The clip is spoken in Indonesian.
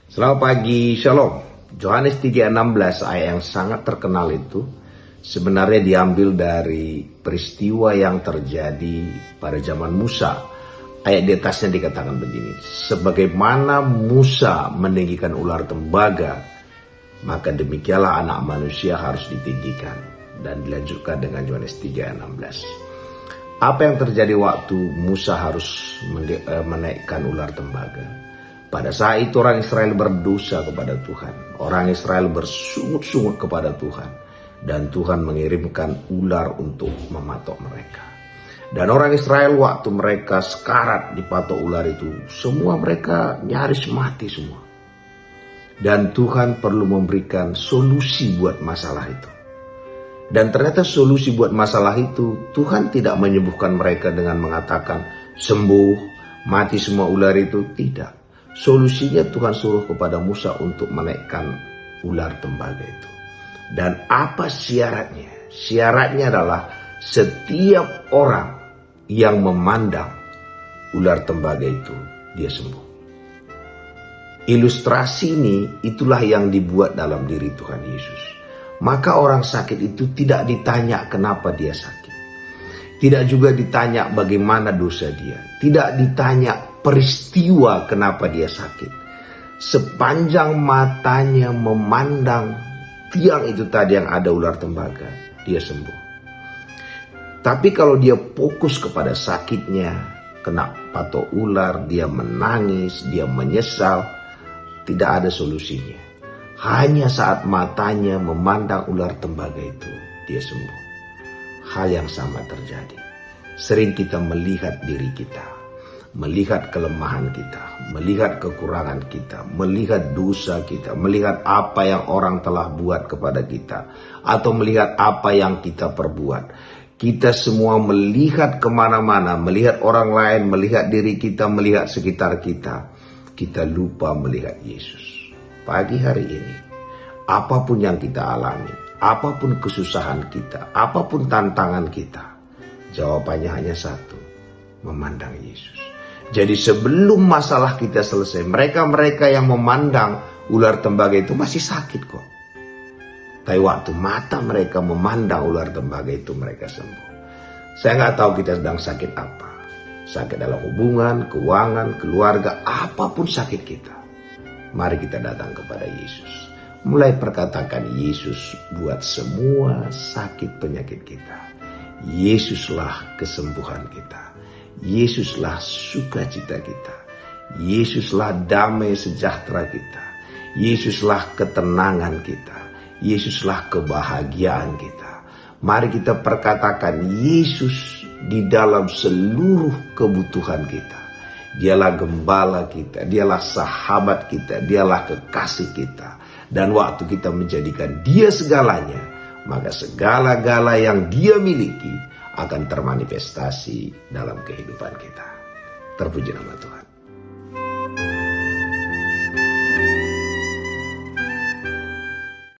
Selamat pagi, Shalom. Yohanes 3:16 ayat yang sangat terkenal itu sebenarnya diambil dari peristiwa yang terjadi pada zaman Musa. Ayat di atasnya dikatakan begini, sebagaimana Musa meninggikan ular tembaga, maka demikianlah anak manusia harus ditinggikan. Dan dilanjutkan dengan Yohanes 3:16. Apa yang terjadi waktu Musa harus menaikkan ular tembaga? Pada saat itu orang Israel berdosa kepada Tuhan. Orang Israel bersungut-sungut kepada Tuhan. Dan Tuhan mengirimkan ular untuk mematok mereka. Dan orang Israel waktu mereka sekarat dipatok ular itu, semua mereka nyaris mati semua. Dan Tuhan perlu memberikan solusi buat masalah itu. Dan ternyata solusi buat masalah itu, Tuhan tidak menyembuhkan mereka dengan mengatakan sembuh, mati semua ular itu, tidak. Solusinya Tuhan suruh kepada Musa untuk menaikkan ular tembaga itu. Dan apa syaratnya? Syaratnya adalah setiap orang yang memandang ular tembaga itu, dia sembuh. Ilustrasi ini itulah yang dibuat dalam diri Tuhan Yesus. Maka orang sakit itu tidak ditanya kenapa dia sakit. Tidak juga ditanya bagaimana dosa dia. Tidak ditanya peristiwa kenapa dia sakit. Sepanjang matanya memandang tiang itu tadi yang ada ular tembaga, dia sembuh. Tapi kalau dia fokus kepada sakitnya, kena patok ular, dia menangis, dia menyesal, tidak ada solusinya. Hanya saat matanya memandang ular tembaga itu, dia sembuh. Hal yang sama terjadi. Sering kita melihat diri kita, melihat kelemahan kita, melihat kekurangan kita, melihat dosa kita, melihat apa yang orang telah buat kepada kita, atau melihat apa yang kita perbuat. Kita semua melihat kemana-mana, melihat orang lain, melihat diri kita, melihat sekitar kita. Kita lupa melihat Yesus. Pagi hari ini, apapun yang kita alami, apapun kesusahan kita, apapun tantangan kita, jawabannya hanya satu, memandang Yesus. Jadi sebelum masalah kita selesai, mereka-mereka yang memandang ular tembaga itu masih sakit kok. Tapi waktu mata mereka memandang ular tembaga itu, mereka sembuh. Saya nggak tahu kita sedang sakit apa. Sakit dalam hubungan, keuangan, keluarga, apapun sakit kita. Mari kita datang kepada Yesus. Mulai perkatakan Yesus buat semua sakit penyakit kita. Yesuslah kesembuhan kita. Yesuslah sukacita kita. Yesuslah damai sejahtera kita. Yesuslah ketenangan kita. Yesuslah kebahagiaan kita. Mari kita perkatakan Yesus di dalam seluruh kebutuhan kita. Dialah gembala kita, dialah sahabat kita, dialah kekasih kita. Dan waktu kita menjadikan dia segalanya, maka segala-gala yang dia miliki akan termanifestasi dalam kehidupan kita. Terpuji nama Tuhan.